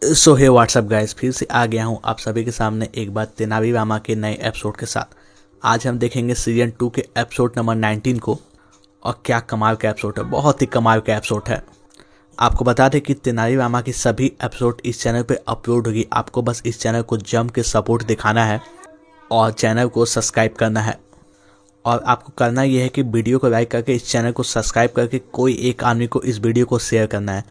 सो हे WhatsApp guys, फिर से आ गया हूँ आप सभी के सामने एक बार तेनाली रामा के नए एपिसोड के साथ। आज हम देखेंगे सीजन 2 के एपिसोड नंबर 19 को। और क्या कमाल का एपिसोड है, बहुत ही कमाल का एपिसोड है। आपको बता दें कि तेनाली रामा की सभी एपिसोड इस चैनल पे अपलोड होगी। आपको बस इस चैनल को जम के सपोर्ट दिखाना है और चैनल को सब्सक्राइब करना है। और आपको करना यह है कि वीडियो को लाइक करके इस चैनल को सब्सक्राइब करके कोई एक आदमी को इस वीडियो को शेयर करना है,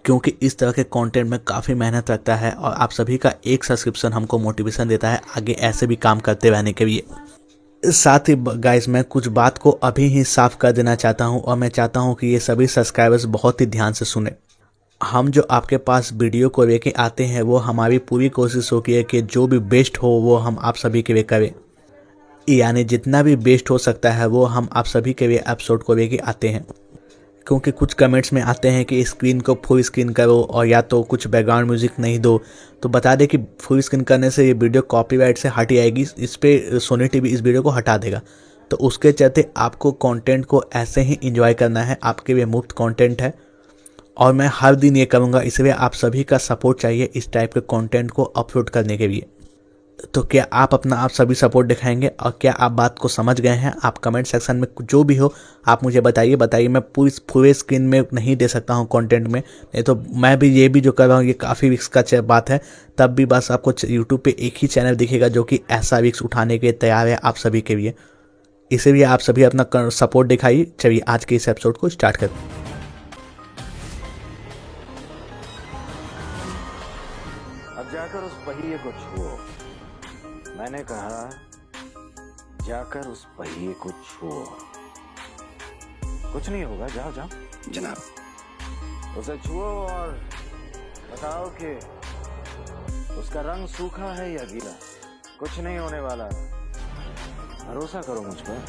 क्योंकि इस तरह के कंटेंट में काफ़ी मेहनत लगता है और आप सभी का एक सब्सक्रिप्शन हमको मोटिवेशन देता है आगे ऐसे भी काम करते रहने के लिए। साथ ही गाइस, मैं कुछ बात को अभी ही साफ कर देना चाहता हूं और मैं चाहता हूं कि ये सभी सब्सक्राइबर्स बहुत ही ध्यान से सुने। हम जो आपके पास वीडियो को लेके आते हैं वो हमारी पूरी कोशिश होती है कि जो भी बेस्ट हो वो हम आप सभी के लिए करें, यानी जितना भी बेस्ट हो सकता है वो हम आप सभी के लिए एपिसोड को लेके आते हैं। क्योंकि कुछ कमेंट्स में आते हैं कि स्क्रीन को फुल स्क्रीन करो और या तो कुछ बैकग्राउंड म्यूजिक नहीं दो, तो बता दें कि फुल स्क्रीन करने से ये वीडियो कॉपीराइट से हट जाएगी। इस पे सोनी टीवी इस वीडियो को हटा देगा। तो उसके चलते आपको कंटेंट को ऐसे ही एंजॉय करना है, आपके लिए मुफ्त कंटेंट है और मैं हर दिन ये करूँगा। इसलिए आप सभी का सपोर्ट चाहिए इस टाइप के कंटेंट को अपलोड करने के लिए। तो क्या आप सभी सपोर्ट दिखाएंगे और क्या आप बात को समझ गए हैं? आप कमेंट सेक्शन में जो भी हो आप मुझे बताइए। मैं पूरी फुल स्क्रीन में नहीं दे सकता हूं कंटेंट में, नहीं तो मैं भी ये भी जो कर रहा हूं ये काफ़ी रिस्क का बात है। तब भी बस आपको यूट्यूब पे एक ही चैनल दिखेगा जो कि ऐसा रिस्क उठाने के लिए तैयार है आप सभी के लिए। इसीलिए आप सभी अपना सपोर्ट दिखाइए। चलिए आज के इस एपिसोड को स्टार्ट करते हैं। अब जाकर उस पहिए को छुओ। मैंने कहा जाकर उस पहिए को छुओ। कुछ नहीं होगा, जाओ जाओ जनाब। उसे छुओ और बताओ कि उसका रंग सूखा है या गीला। कुछ नहीं होने वाला, भरोसा करो मुझ पर।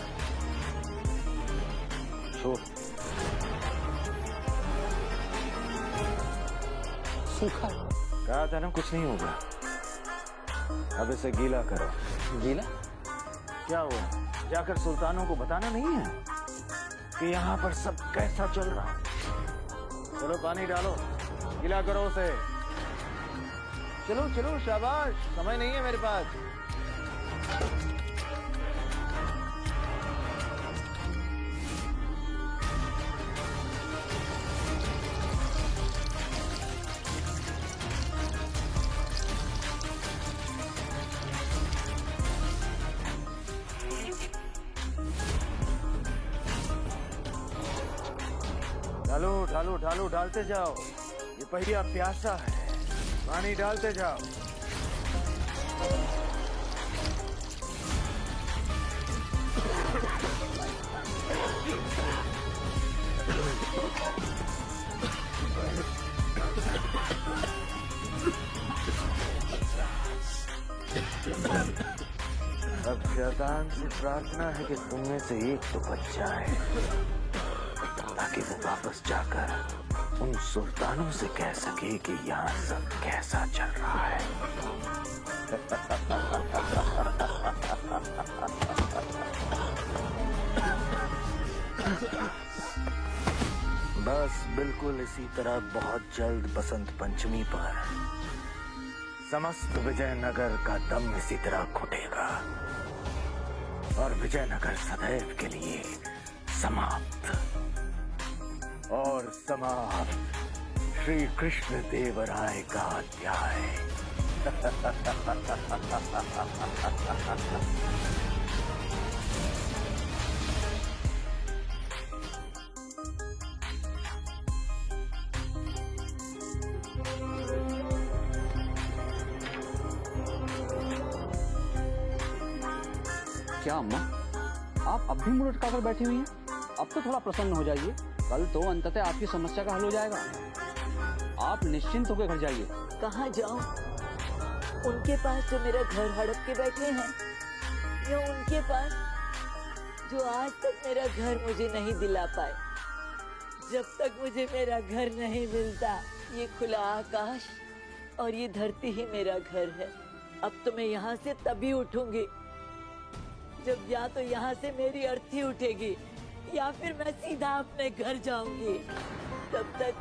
छुओ। सूखा कहा था ना कुछ नहीं होगा। अब इसे गीला करो। गीला? क्या हुआ? जाकर सुल्तानों को बताना नहीं है कि यहाँ पर सब कैसा चल रहा है। चलो पानी डालो, गीला करो उसे। चलो चलो, शाबाश। समय नहीं है मेरे पास। ढालो ढालो ढालो, डालते जाओ। ये पहिया प्यासा है, पानी डालते जाओ। अब शैतान से प्रार्थना है कि तुम में से एक तो बच जाए, ताकि वो वापस जाकर उन सुल्तानों से कह सके कि यहाँ सब कैसा चल रहा है। बस बिल्कुल इसी तरह बहुत जल्द बसंत पंचमी पर समस्त विजयनगर का दम इसी तरह घुटेगा और विजयनगर सदैव के लिए समाप्त और समाप्त। श्री कृष्ण देवराय का अध्याय। क्या अम्मा, आप अब भी मुंह लटकाकर बैठी हुई हैं? अब तो थोड़ा प्रसन्न हो जाइए। कल तो अंततः आपकी समस्या का हल हो जाएगा। आप निश्चिंत होकर घर जाइए। कहाँ जाऊं? उनके पास जो मेरा घर हड़प के बैठे हैं, या उनके पास जो आज तक मेरा घर मुझे नहीं दिला पाए। जब तक मुझे मेरा घर नहीं मिलता, ये खुला आकाश और ये धरती ही मेरा घर है। अब तो मैं यहाँ से तभी उठूंगी जब या तो यहाँ से मेरी अर्थी उठेगी या फिर मैं सीधा अपने घर जाऊंगी। तब तक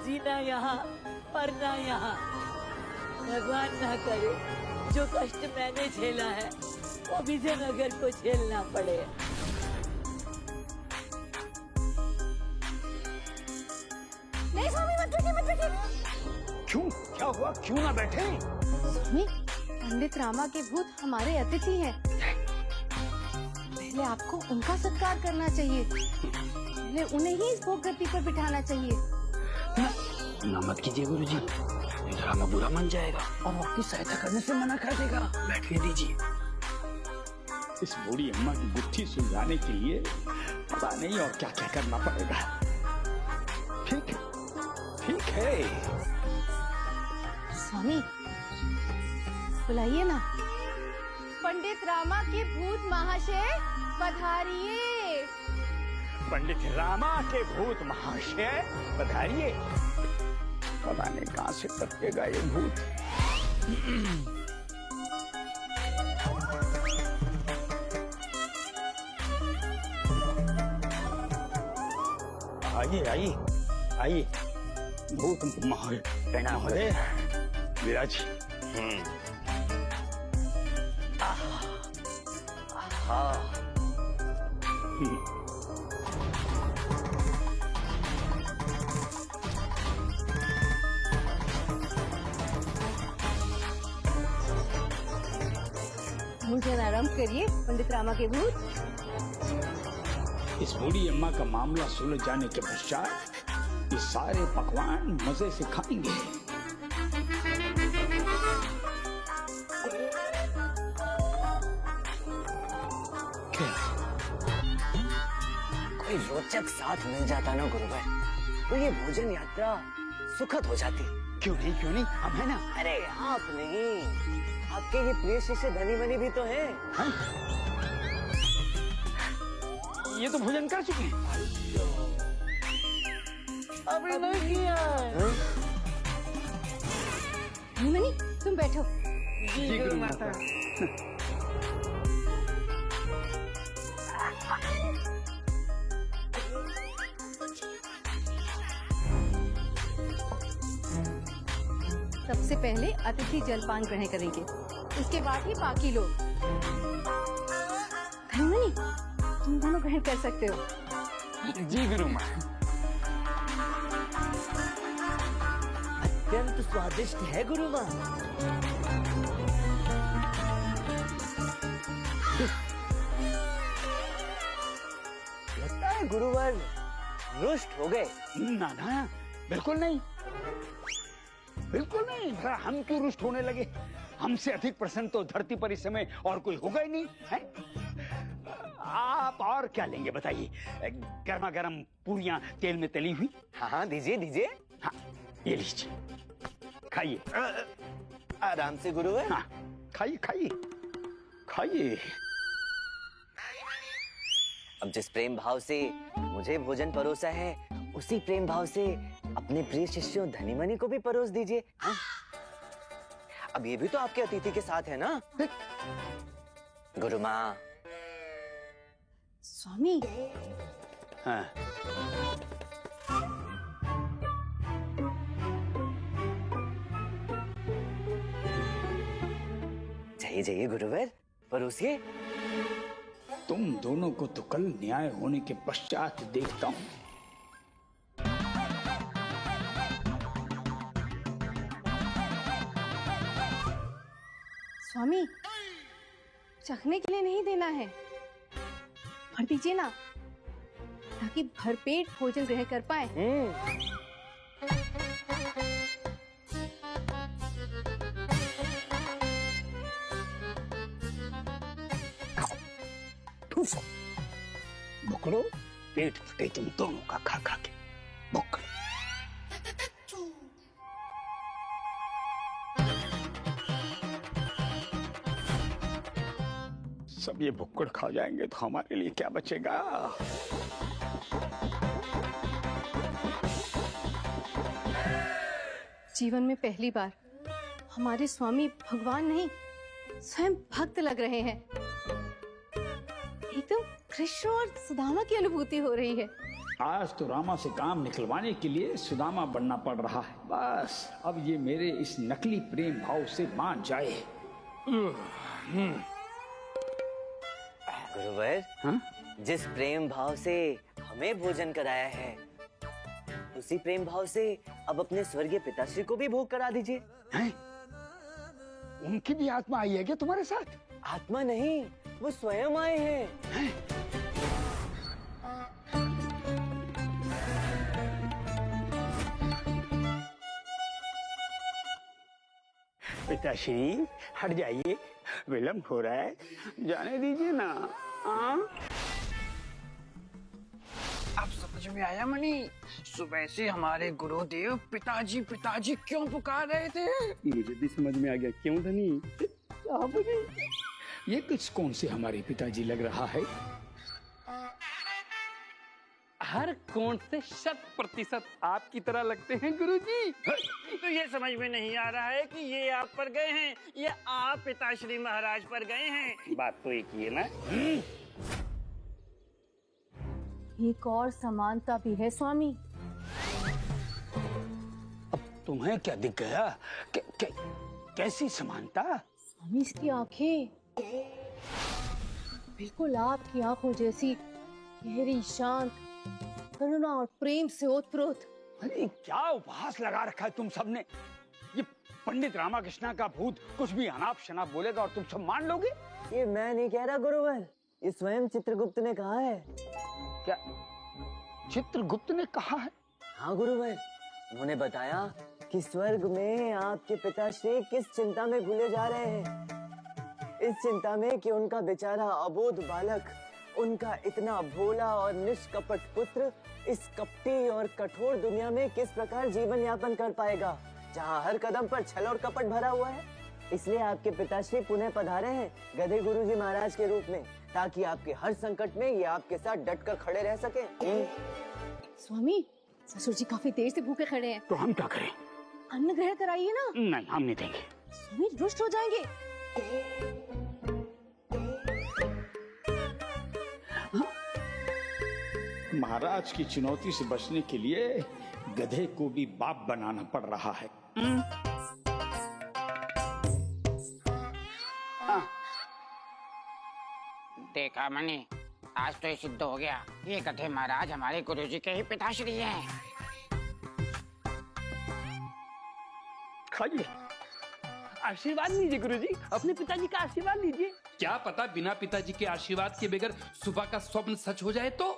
जीना यहाँ मरना यहाँ। भगवान ना करे जो कष्ट मैंने झेला है वो विजयनगर को झेलना पड़े। नहीं स्वामी, मत बैठिए, मत बैठिए। क्यों, क्या हुआ, क्यों ना बैठे? स्वामी, पंडित रामा के भूत हमारे अतिथि हैं। पहले आपको उनका सत्कार करना चाहिए, पहले उन्हें ही इस भोग गद्दी पर बिठाना चाहिए। ना मत कीजिए गुरुजी, ड्रामा बुरा मान जाएगा और आपकी सहायता करने से मना कर देगा। बैठने दीजिए। इस बूढ़ी अम्मा की गुत्थी सुलझाने के लिए पता नहीं और क्या क्या करना पड़ेगा। ठीक है। स्वामी, बुलाइए ना। पंडित रामा के भूत महाशय पधारिए। पंडित रामा के भूत महाशय पधारिए। पता नहीं कहां से टपकेगा ये भूत। आइए भूत महोदय विराज। भोजन आराम करिए पंडित रामा के भूत। इस बूढ़ी अम्मा का मामला सुलझ जाने के पश्चात ये सारे पकवान मजे से खाएंगे। कोई रोचक साथ मिल जाता ना गुरुवर, तो ये भोजन यात्रा सुखद हो जाती। क्यों नहीं, हम है ना। अरे आप नहीं, आपके ये प्रिय शिष्य धनी मनी भी तो हैं। ये तो भोजन कर चुके हैं। अभी नहीं किया है। मनी, तुम बैठो। जी गुरु माता। सबसे पहले अतिथि जलपान ग्रहण करेंगे, उसके बाद ही बाकी लोग। धनमनी, तुम दोनों ग्रहण कर सकते हो। जी गुरु माँ। अत्यंत स्वादिष्ट है गुरु माँ। लगता है गुरुवर रुष्ट हो गए। ना, बिल्कुल नहीं। भला हम क्यों रुष्ट होने लगे? हमसे अधिक प्रसन्न तो धरती पर इस समय और कोई होगा ही नहीं है। आप और क्या लेंगे बताइए? गर्मा गर्म पूरियां तेल में तली हुई। हाँ दीजिए। हाँ, ये लीजिए, खाइए। आराम से गुरुवर। हाँ, खाइए। अब जिस प्रेम भाव से मुझे भोजन परोसा है, उसी प्रेम भाव से अपने प्रिय शिष्यों धनी मनी को भी परोस दीजिए। हाँ? अब ये भी तो आपके अतिथि के साथ है ना गुरु माँ। स्वामी, हाँ। जाइए गुरुवर, परोसिए। तुम दोनों को तो कल न्याय होने के पश्चात देखता हूँ। स्वामी, चखने के लिए नहीं देना है, भर दीजिए ना, ताकि भरपेट भोजन ग्रहण कर पाए। बुकड़ो, पेट फटे तुम दोनों का खा खा के। बुकड़ो। सब ये भुक्कड़ खा जाएंगे तो हमारे लिए क्या बचेगा? जीवन में पहली बार हमारे स्वामी भगवान नहीं, स्वयं भक्त लग रहे हैं। एकदम कृष्ण और सुदामा की अनुभूति हो रही है। आज तो रामा से काम निकलवाने के लिए सुदामा बनना पड़ रहा है। बस अब ये मेरे इस नकली प्रेम भाव से मान जाए। गुरुवर, हाँ? जिस प्रेम भाव से हमें भोजन कराया है, उसी प्रेम भाव से अब अपने स्वर्गीय पिताश्री को भी भोग करा दीजिए। हैं? उनकी भी आत्मा आई है क्या तुम्हारे साथ? आत्मा नहीं, वो स्वयं आए हैं। पिताश्री हट जाइए, विलम्ब हो रहा है, जाने दीजिए ना। हाँ? अब समझ में आया मणि, सुबह से हमारे गुरुदेव पिताजी पिताजी क्यों पुकार रहे थे। मुझे भी समझ में आ गया। क्यों धनी? ये कुछ कौन से हमारे पिताजी लग रहा है? हर कोण से 100% आपकी तरह लगते हैं गुरुजी। तो ये समझ में नहीं आ रहा है कि ये आप पर गए हैं या आप पिताश्री महाराज पर गए हैं। बात तो एक ही है ना। एक और समानता भी है स्वामी। अब तुम्हें क्या दिख गया? कैसी समानता? स्वामी, इसकी आंखें बिल्कुल आपकी आंखों जैसी गहरी, शांत, करुणा और प्रेम से ओतप्रोत। अरे क्या उपहास लगा रखा है तुम सबने? ये पंडित रामाकृष्णा का भूत कुछ भी अनाप शनाप बोलेगा और तुम सब मान लोगे? ये मैं नहीं कह रहा गुरुवर, ये स्वयं चित्रगुप्त ने कहा है। क्या चित्रगुप्त ने कहा है? हाँ गुरुवर, उन्होंने बताया कि स्वर्ग में आपके पिताश्री किस चिंता में भूले जा रहे हैं। इस चिंता में कि उनका बेचारा अबोध बालक, उनका इतना भोला और निष्कपट पुत्र इस कपटी और कठोर दुनिया में किस प्रकार जीवन यापन कर पाएगा, जहाँ हर कदम पर छल और कपट भरा हुआ है। इसलिए आपके पिताश्री पुनः पधारे हैं गधे गुरुजी महाराज के रूप में, ताकि आपके हर संकट में ये आपके साथ डटकर खड़े रह सके। स्वामी, ससुर जी काफी देर से भूखे खड़े हैं। तो हम क्या करें? अन्न ग्रहण कराइए ना। नहीं, हम नहीं देंगे। स्वामी रुष्ट हो जाएंगे। महाराज की चुनौती से बचने के लिए गधे को भी बाप बनाना पड़ रहा है। देखा मणि, आज तो ये सिद्ध हो गया, ये गधे महाराज हमारे गुरुजी के ही पिताश्री हैं। खाइए। आशीर्वाद लीजिए गुरुजी, अपने पिताजी का आशीर्वाद लीजिए। क्या पता बिना पिताजी के आशीर्वाद के बगैर सुबह का स्वप्न सच हो जाए तो।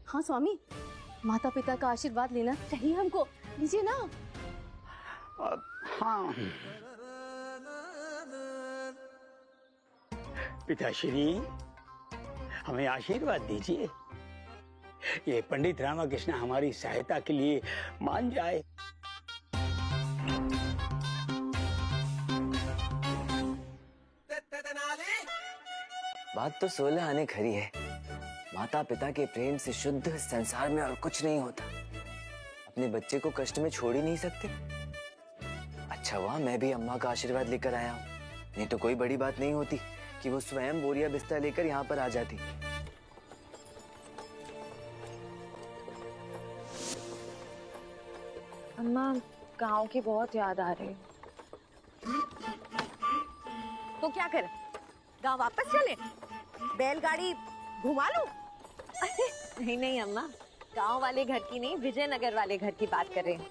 हाँ स्वामी, माता पिता का आशीर्वाद लेना चाहिए हमको। लीजिए ना। हाँ पिताश्री, हमें आशीर्वाद दीजिए। ये पंडित रामाकृष्ण हमारी सहायता के लिए मान जाए। बात तो 16 आने खरी है। माता पिता के प्रेम से शुद्ध संसार में और कुछ नहीं होता। अपने बच्चे को कष्ट में छोड़ ही नहीं सकते। अच्छा हुआ मैं भी अम्मा का आशीर्वाद लेकर आया हूँ, नहीं तो कोई बड़ी बात नहीं होती कि वो स्वयं बोरिया बिस्तर लेकर यहाँ पर आ जाती। अम्मा, गांव की बहुत याद आ रही है। तो क्या करें, गांव वापस चले, बैलगाड़ी घुमा लो? नहीं नहीं अम्मा, गांव वाले घर की नहीं, विजयनगर वाले घर की बात कर रहे हैं।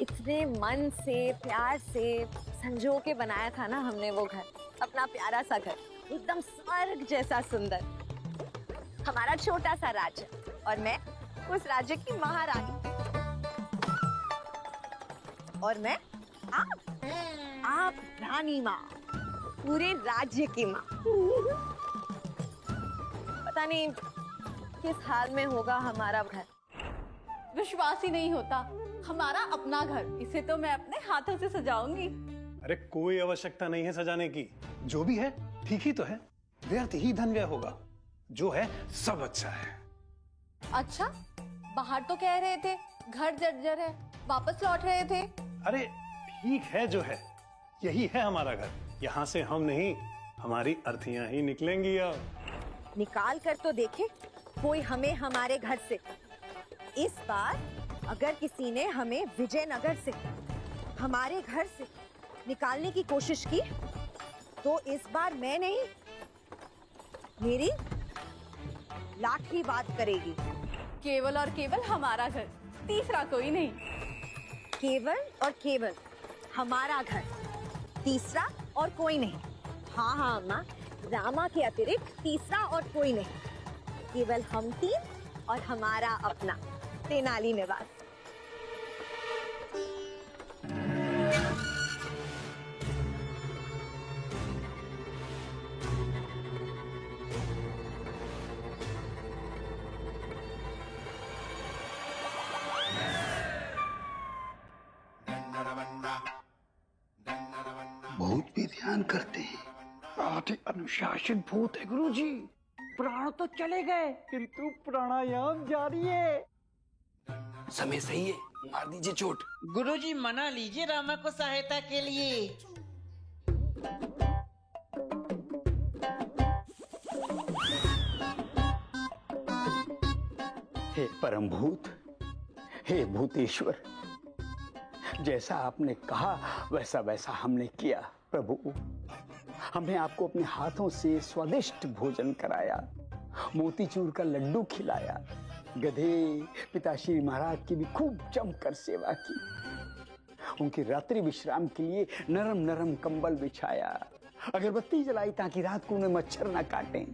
इतने मन से प्यार से संजो के बनाया था ना हमने वो घर, अपना प्यारा सा घर, एकदम स्वर्ग जैसा सुंदर। हमारा छोटा सा राज्य और मैं उस राज्य की महारानी, और मैं आप रानी माँ, पूरे राज्य की माँ। पता नहीं किस हाल में होगा हमारा घर। विश्वास ही नहीं होता, हमारा अपना घर, इसे तो मैं अपने हाथों से सजाऊंगी। अरे कोई आवश्यकता नहीं है सजाने की, जो भी है ठीक ही तो है। व्यर्थ ही धन व्यय होगा, जो है सब अच्छा है। अच्छा, बाहर तो कह रहे थे घर जर्जर है, वापस लौट रहे थे। अरे ठीक है जो है, यही है हमारा घर। यहाँ से हम नहीं, हमारी अर्थियां ही निकलेंगी अब। निकाल कर तो देखे कोई हमें हमारे घर से। इस बार अगर किसी ने हमें विजयनगर से हमारे घर से निकालने की कोशिश की तो इस बार मैं नहीं, मेरी लाठी बात करेगी। केवल और केवल हमारा घर, तीसरा कोई नहीं। केवल और केवल हमारा घर, तीसरा और कोई नहीं। हाँ हाँ अम्मा, रामा के अतिरिक्त तीसरा और कोई नहीं। केवल हम तीन और हमारा अपना तेनाली निवास। भूत भी ध्यान करते हैं। बहुत ही अनुशासित भूत है गुरुजी। प्राण तो चले गए किंतु प्राणायाम जारी है। समय सही है, मार दीजिए चोट। गुरुजी मना लीजिए रामा को सहायता के लिए। हे परम भूत, हे भूतेश्वर, जैसा आपने कहा वैसा वैसा हमने किया। प्रभु, हमने आपको अपने हाथों से स्वादिष्ट भोजन कराया, मोतीचूर का लड्डू खिलाया, गधे पिताश्री महाराज की भी खूब जमकर सेवा की, उनकी रात्रि विश्राम के लिए नरम नरम कंबल बिछाया, अगरबत्ती जलाई ताकि रात को उन्हें मच्छर न काटें।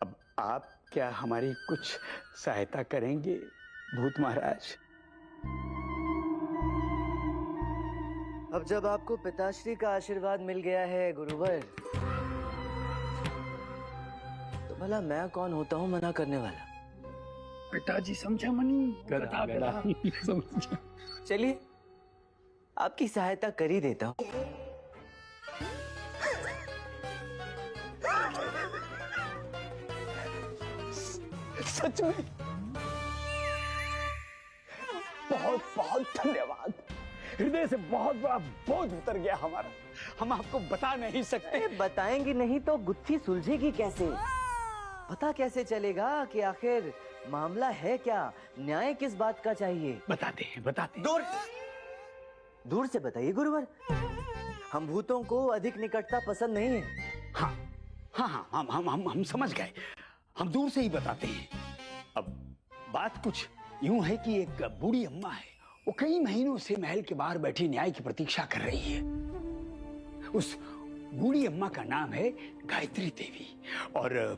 अब आप क्या हमारी कुछ सहायता करेंगे भूत महाराज? अब जब आपको पिताश्री का आशीर्वाद मिल गया है गुरुवर, तो भला मैं कौन होता हूँ मना करने वाला? पिताजी समझा मनी, गधा समझा। चलिए आपकी सहायता कर ही देता हूँ। सच में बहुत बहुत धन्यवाद। हृदय से बहुत बड़ा बोझ उतर गया हमारा। हम आपको बता नहीं सकते। बताएंगे नहीं तो गुत्थी सुलझेगी कैसे? पता कैसे चलेगा कि आखिर मामला है क्या? न्याय किस बात का चाहिए? बताते हैं बताते हैं। दूर से बताइए गुरुवर। हम भूतों को अधिक निकटता पसंद नहीं है। हाँ हाँ हाँ हम समझ गए। हम दूर से ही बताते हैं। अब बात कुछ यूं है कि एक बूढ़ी अम्मा है, वो कई महीनों से महल के बाहर बैठी न्याय की प्रतीक्षा कर रही है। उस बूढ़ी अम्मा का नाम है गायत्री देवी। और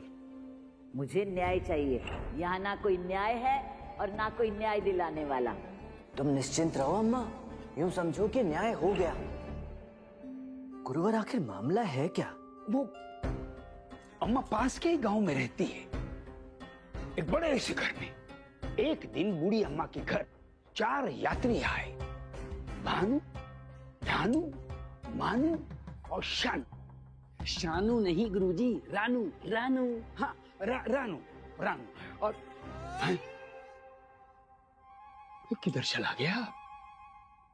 मुझे न्याय चाहिए। यहाँ ना कोई न्याय है और ना कोई न्याय दिलाने वाला। तुम निश्चिंत रहो अम्मा, यूं समझो कि न्याय हो गया। गुरुवर आखिर मामला है क्या? वो अम्मा पास के ही गांव में रहती है, एक बड़े से घर में। एक दिन बूढ़ी अम्मा के घर 4 यात्री आए, भानु, धानु, मानु और शानु। शानु नहीं गुरुजी, रानू। रानू, हाँ रानू। और वो किधर चला गया?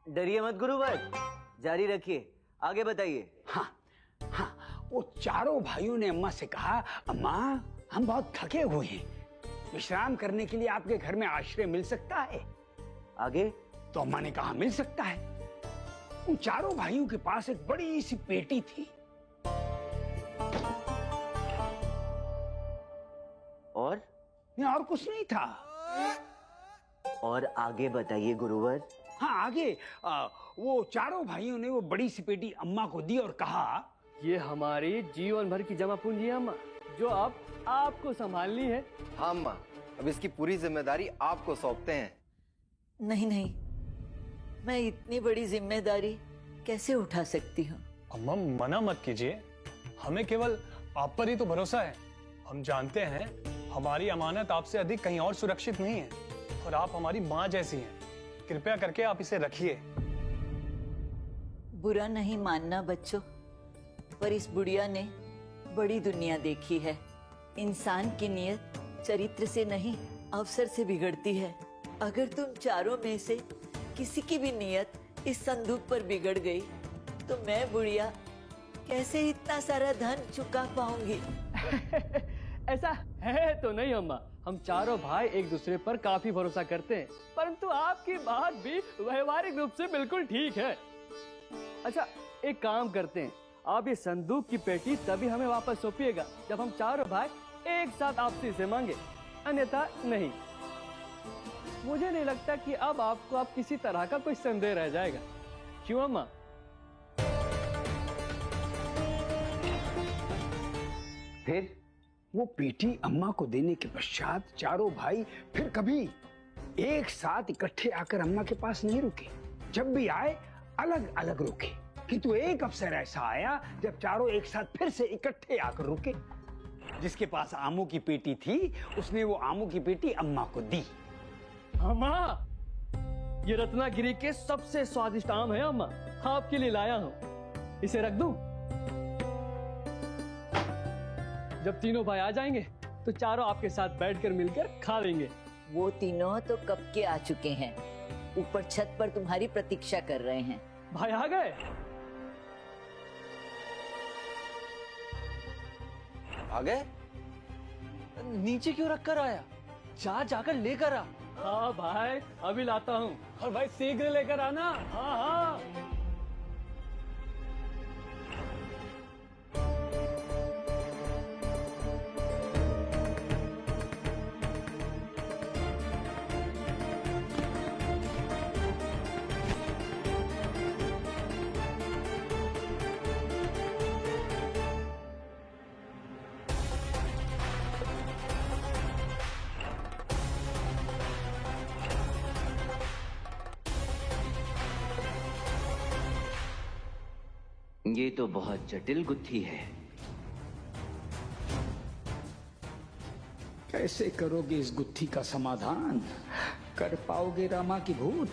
डरिए मत गुरुवर, जारी रखिए, आगे बताइए। हाँ, वो चारों भाइयों ने अम्मा से कहा, अम्मा हम बहुत थके हुए हैं, विश्राम करने के लिए आपके घर में आश्रय मिल सकता है? आगे? तो अम्मा ने कहा मिल सकता है। उन चारों भाइयों के पास एक बड़ी सी पेटी थी। और कुछ नहीं था। और आगे बताइए गुरुवर। हाँ आगे वो चारों भाइयों ने वो बड़ी सी पेटी अम्मा को दी और कहा, ये हमारी जीवन भर की जमा पूंजी है अम्मा, जो अब आपको संभालनी है। हाँ अम्मा, अब इसकी पूरी जिम्मेदारी आपको सौंपते हैं। नहीं नहीं, मैं इतनी बड़ी जिम्मेदारी कैसे उठा सकती हूँ? अम्मा मना मत कीजिए, हमें केवल आप पर ही तो भरोसा है। हम जानते हैं हमारी अमानत आपसे अधिक कहीं और सुरक्षित नहीं है, और आप हमारी माँ जैसी हैं। कृपया करके आप इसे रखिए। बुरा नहीं मानना बच्चों, पर इस बुढ़िया ने बड़ी दुनिया देखी है। इंसान की नियत चरित्र से नहीं, अवसर से बिगड़ती है। अगर तुम चारों में से किसी की भी नियत इस संदूक पर बिगड़ गई, तो मैं बुढ़िया कैसे इतना सारा धन चुका पाऊंगी? ऐसा है तो नहीं अम्मा, हम चारों भाई एक दूसरे पर काफी भरोसा करते हैं, परंतु आपकी बात भी व्यवहारिक रूप से बिल्कुल ठीक है। अच्छा, एक काम करते हैं, आप ये संदूक की पेटी तभी हमें वापस सौंपिएगा जब हम चारों भाई एक साथ आपसे इसे मांगे, अन्यथा नहीं। मुझे नहीं लगता कि अब आपको आप किसी तरह का कोई संदेह रह जाएगा, क्यों अम्मा? फिर वो पेटी अम्मा को देने के पश्चात चारों भाई फिर कभी एक साथ इकट्ठे आकर अम्मा के पास नहीं रुके। जब भी आए अलग अलग रुके, किंतु एक अवसर ऐसा आया जब चारों एक साथ फिर से इकट्ठे आकर रुके। जिसके पास आमों की पेटी थी उसने वो आमों की पेटी अम्मा को दी। अम्मा, ये रत्नागिरी के सबसे स्वादिष्ट आम है अम्मा, आपके लिए लाया हूं, इसे रख दूं? जब तीनों भाई आ जाएंगे तो चारों आपके साथ बैठकर मिलकर खा लेंगे। वो तीनों तो कब के आ चुके हैं, ऊपर छत पर तुम्हारी प्रतीक्षा कर रहे हैं। भाई आ गए? आ गए? नीचे क्यों रखकर आया? जाकर लेकर आ। हाँ भाई, अभी लाता हूँ। और भाई शीघ्र लेकर आना। हाँ हाँ। ये तो बहुत जटिल गुत्थी है। कैसे करोगे इस गुत्थी का समाधान? कर पाओगे रामा की भूत?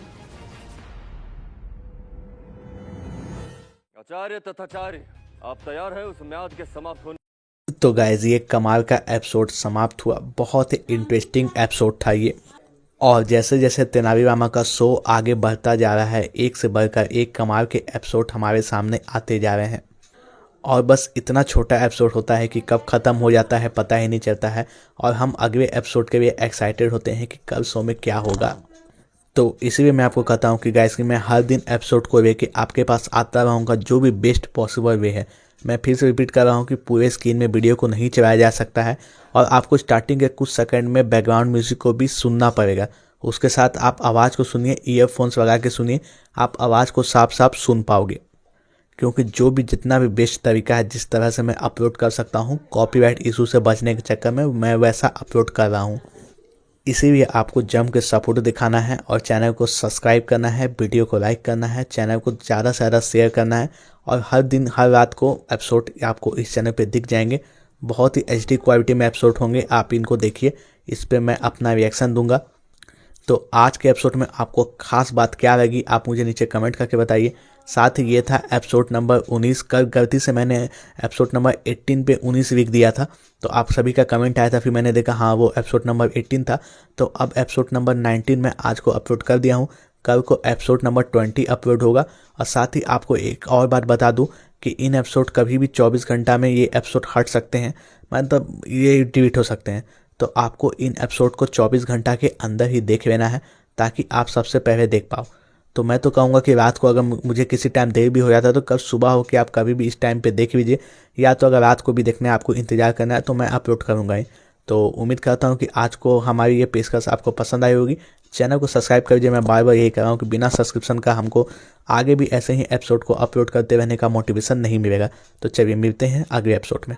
आचार्य तथाचार्य, आप तैयार हैं उस म्याद के समाप्त होने? तो गाइज ये कमाल का एपिसोड समाप्त हुआ। बहुत ही इंटरेस्टिंग एपिसोड था ये। और जैसे जैसे तेनालीरामा का शो आगे बढ़ता जा रहा है, एक से बढ़कर एक कमाल के एपिसोड हमारे सामने आते जा रहे हैं। और बस इतना छोटा एपिसोड होता है कि कब ख़त्म हो जाता है पता ही नहीं चलता है। और हम अगले एपिसोड के लिए एक्साइटेड होते हैं कि कल शो में क्या होगा। तो इसीलिए मैं आपको कहता हूँ कि गाइस कि मैं हर दिन एपिसोड को लेके आपके पास आता रहूँगा, जो भी बेस्ट पॉसिबल वे है। मैं फिर से रिपीट कर रहा हूँ कि पूरे स्क्रीन में वीडियो को नहीं चलाया जा सकता है और आपको स्टार्टिंग के कुछ सेकंड में बैकग्राउंड म्यूजिक को भी सुनना पड़ेगा। उसके साथ आप आवाज़ को सुनिए, ईयरफोन्स लगा के सुनिए, आप आवाज़ को साफ साफ सुन पाओगे। क्योंकि जो भी जितना भी बेस्ट तरीका है जिस तरह से मैं अपलोड कर सकता हूँ कॉपीराइट इशू से बचने के चक्कर में, मैं वैसा अपलोड कर रहा हूँ। इसीलिए आपको जम के सपोर्ट दिखाना है और चैनल को सब्सक्राइब करना है, वीडियो को लाइक करना है, चैनल को ज़्यादा से ज़्यादा शेयर करना है। और हर दिन हर रात को एपिसोड आपको इस चैनल पे दिख जाएंगे। बहुत ही HD क्वालिटी में एपिसोड होंगे, आप इनको देखिए, इस पर मैं अपना रिएक्शन दूंगा। तो आज के एपिसोड में आपको खास बात क्या लगी आप मुझे नीचे कमेंट करके बताइए। साथ ही ये था एपिसोड नंबर 19। कल गलती से मैंने एपिसोड नंबर 18 पे 19 लिख दिया था, तो आप सभी का कमेंट आया था, फिर मैंने देखा हाँ वो एपिसोड नंबर 18 था। तो अब एपिसोड नंबर 19 मैं आज को अपलोड कर दिया हूँ। कल को एपिसोड नंबर 20 अपलोड होगा। और साथ ही आपको एक और बात बता दूँ कि इन एपिसोड कभी भी 24 घंटा में ये एपिसोड हट सकते हैं, मतलब ये डिलीट हो सकते हैं। तो आपको इन एपिसोड को 24 घंटा के अंदर ही देख लेना है ताकि आप सबसे पहले देख पाओ। तो मैं तो कहूँगा कि रात को अगर मुझे किसी टाइम देर भी हो जाता है तो कल सुबह हो कि आप कभी भी इस टाइम पे देख लीजिए, या तो अगर रात को भी देखना है आपको इंतज़ार करना है तो मैं अपलोड करूँगा ही। तो उम्मीद करता हूँ कि आज को हमारी ये पेशकश आपको पसंद आई होगी। चैनल को सब्सक्राइब कर दीजिए। मैं बार बार यही कह रहा हूँ कि बिना सब्सक्रिप्शन का हमको आगे भी ऐसे ही एपिसोड को अपलोड करते रहने का मोटिवेशन नहीं मिलेगा। तो चलिए मिलते हैं अगले एपिसोड में।